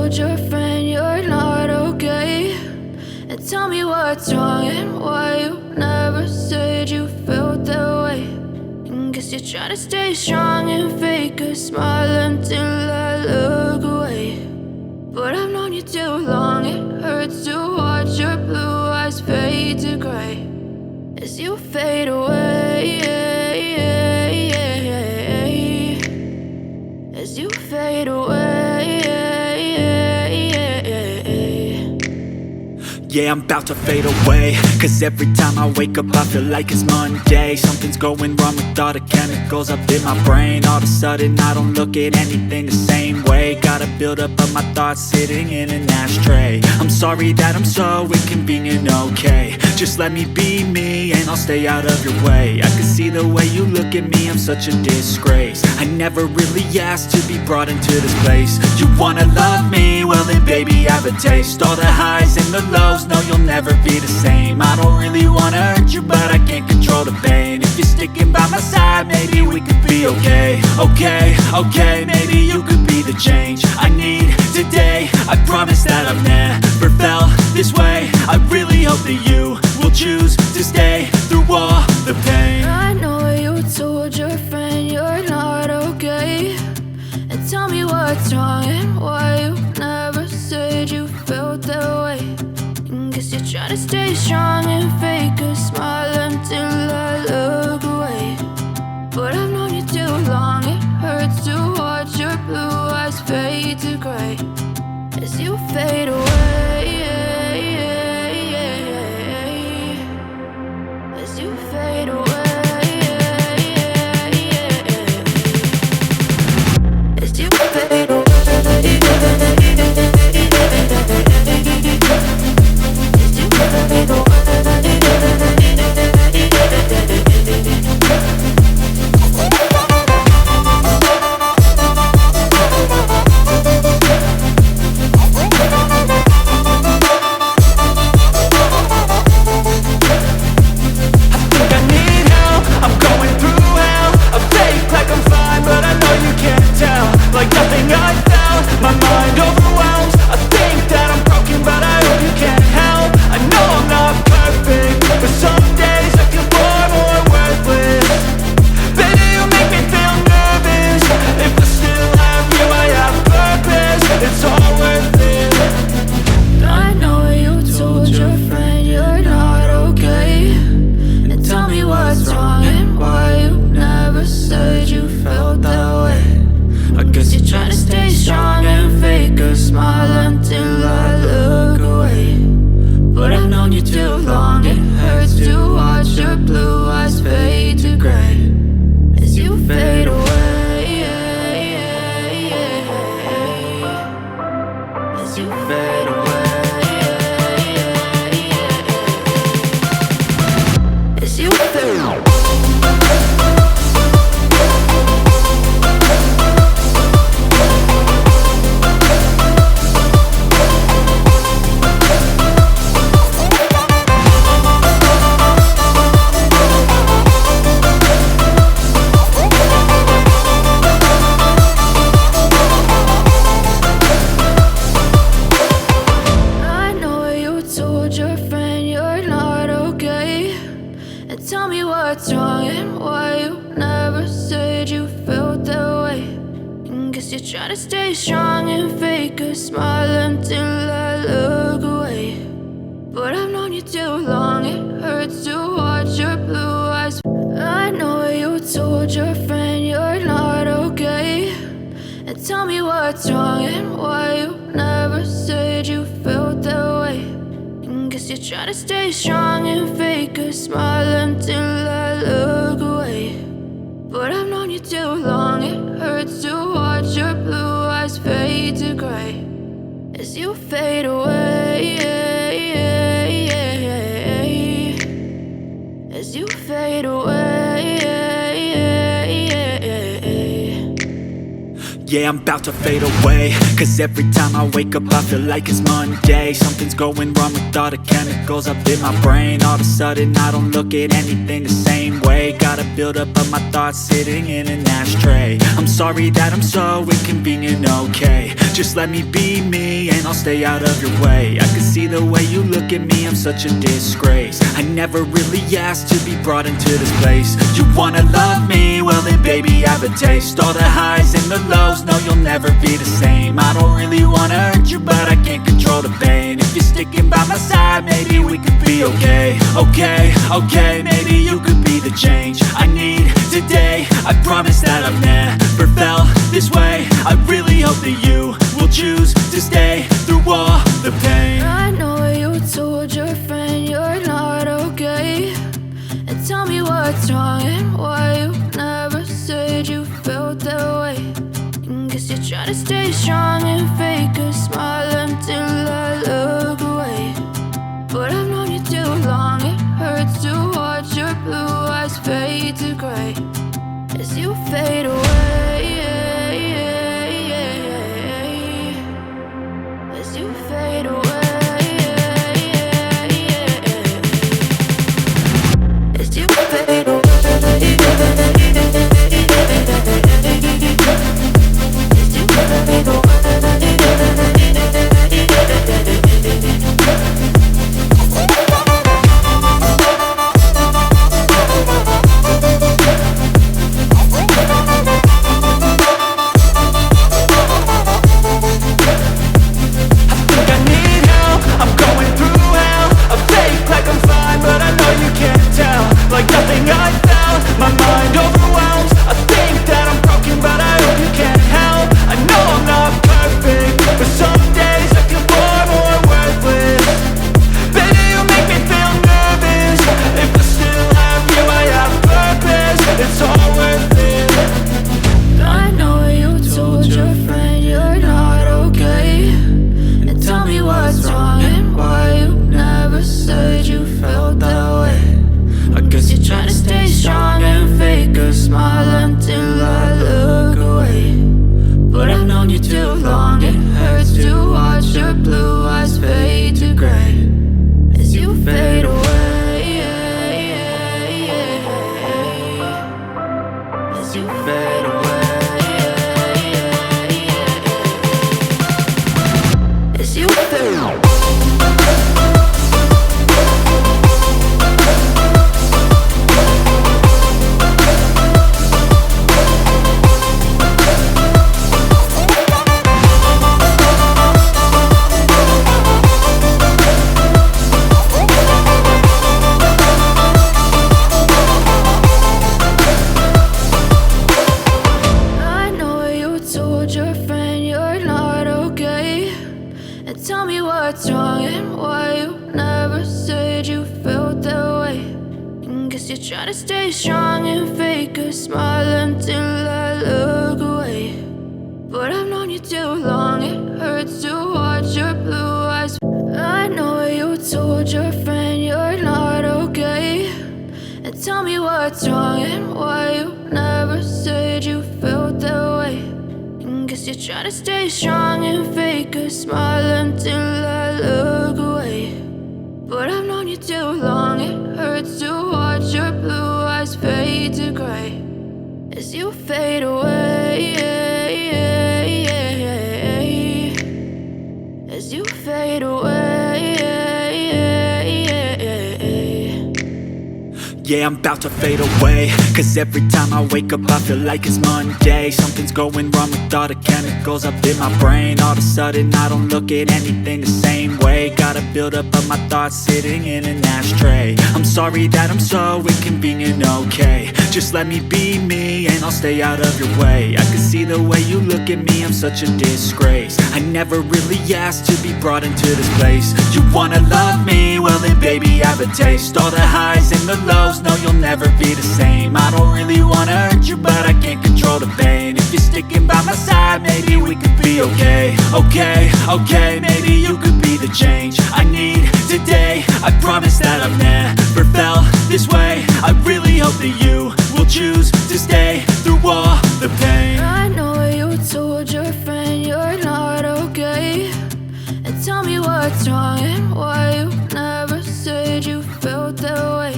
told your friend you're not okay? And tell me what's wrong and why you never said you felt that way. And guess you're trying to stay strong and fake a smile until I look away. But I've known you too long, it hurts to watch your blue eyes fade to gray as you fade away, as you fade away. Yeah, I'm about to fade away, cause every time I wake up I feel like it's Monday. Something's going wrong with all the chemicals up in my brain. All of a sudden I don't look at anything the same way. Got a build up of my thoughts sitting in an ashtray. I'm sorry that I'm so inconvenient, okay? Just let me be me and I'll stay out of your way. I can see the way you look at me, I'm such a disgrace. I never really asked to be brought into this place. You wanna love me? Well then baby, have a taste. All the highs and the lows, no, you'll never be the same. I don't really wanna hurt you, but I can't control the pain. If you're sticking by my side, maybe we could be okay. Okay, maybe you could be the change I need today. I promise that I've never felt this way. I really hope that you will choose to stay through all the pain. I know you told your friend you're not okay. And tell me what's wrong and why you never said you felt that way. And guess you're trying to stay strong and fake a smile until I look away. But I've known you too long, it hurts to watch your blue eyes fade to gray as you fade away, as you fade away. As you fade away, as you fade away. Like nothing I found, my mind overwhelms. I think that I'm broken, but I hope you can't help. I know I'm not perfect, but some days I feel far more worthless. Baby, you make me feel nervous. If I still have you, I have purpose. It's all worth it. I know you told your friend you're not okay. And tell me what's wrong and why you never said you felt that way. I guess you're trying to stay strong and fake a smile until I look away. But I've known you too long, it hurts to watch your blue eyes fade to gray as you fade away, as you fade away, as you fade away. Tell me what's wrong and why you never said you felt that way. And guess you're trying to stay strong and fake a smile until I look away. But I've known you too long, it hurts to watch your blue eyes. I know you told your friend you're not okay. And tell me what's wrong and why you never said you felt that way. Guess you're trying to stay strong and fake a smile until I look away. But I've known you too long, it hurts to watch your blue eyes fade to gray as you fade away, as you fade away. Yeah, I'm about to fade away, cause every time I wake up I feel like it's Monday. Something's going wrong with all the chemicals up in my brain. All of a sudden I don't look at anything the same way. Got a build up of my thoughts sitting in an ashtray. I'm sorry that I'm so inconvenient, okay? Just let me be me and I'll stay out of your way. I can see the way you look at me, I'm such a disgrace. I never really asked to be brought into this place. You wanna love me? Well then baby, have a taste. All the highs and the lows, no you'll never be the same. I don't really wanna hurt you, but I can't control the pain. If you're sticking by my side, maybe we could be okay. Okay, maybe you could be the change I need today. I promise that I've never felt this way. I really hope that you will choose to stay through all the pain. I know you told your friend you're not okay, and tell me what's wrong and why you never said you felt that way. And guess you're trying to stay strong and fake a smile until I look away. But I've known you too long, it hurts to watch your blue eyes fade to gray as you fade away. As you fade away. As you fade away. As you fade away. Like nothing I felt, my mind overwhelms. I think that I'm broken, but I hope you can't help. I know I'm not perfect, but some days I feel far more worthless. Baby, you make me feel nervous. If I still have you, I have purpose. It's all worth it. I know you told your friend you're not okay, and tell me what's wrong and why you never said you felt that way. I guess you're trying to stay strong and fake a smile until I look away. But I've known you too long, it hurts to watch your blue eyes fade to gray as you fade away. As you fade away. As you fade away. Tell me what's wrong and why you never said you felt that way. And guess you're trying to stay strong and fake a smile until I look away. But I've known you too long, it hurts to watch your blue eyes. I know you told your friend you're not okay, and tell me what's wrong and why you never said you felt that way. Guess you're trying to stay strong and fake a smile until I look away. But I've known you too long, it hurts to watch your blue eyes fade to gray as you fade away. As you fade away. Yeah, I'm about to fade away, cause every time I wake up I feel like it's Monday. Something's going wrong with all the chemicals up in my brain. All of a sudden I don't look at anything the same way. Got a buildup of my thoughts sitting in an ashtray. I'm sorry that I'm so inconvenient, okay. Just let me be me and I'll stay out of your way. I can see the way you look at me, I'm such a disgrace. I never really asked to be brought into this place. You wanna love me? Well then baby, have a taste. All the highs and the lows, no you'll never be the same. I don't really wanna hurt you, but I can't control the pain. If you're sticking by my side, maybe we could be okay. Okay, maybe you could be the change I need today. I promise that I've never felt this way. I really hope that you will choose to stay through all the pain. I know you told your friend you're not okay, and tell me what's wrong and why you never said you felt that way.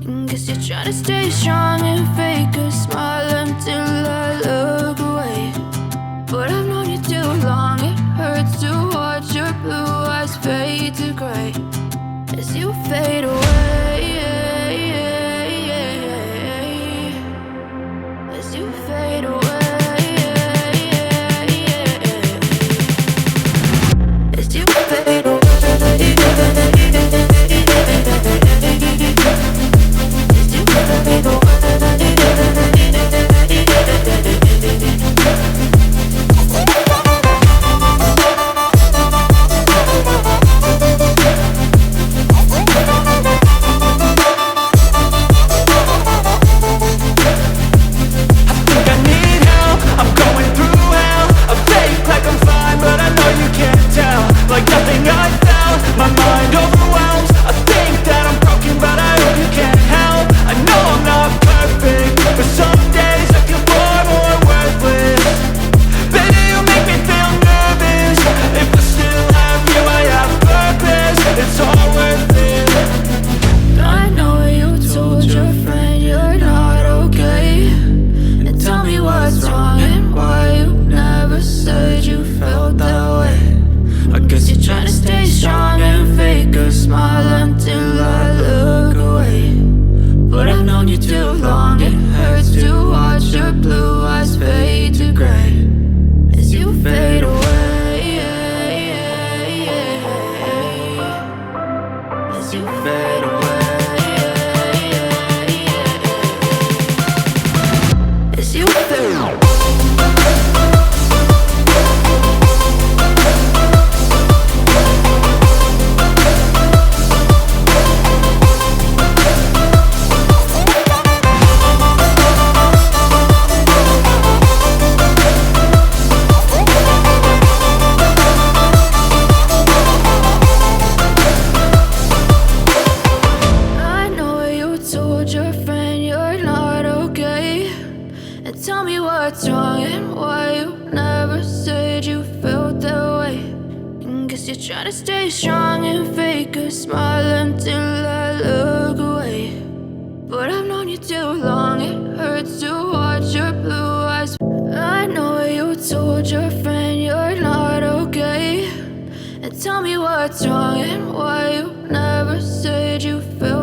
And guess you're trying to stay strong and fake a smile until I look away. But I've known you too long, Tell me what's wrong and why you never said you felt that way. And guess you're trying to stay strong and fake a smile until I look away. But I've known you too long, it hurts to watch your blue eyes. I know you told your friend you're not okay. And tell me what's wrong and why you never said you felt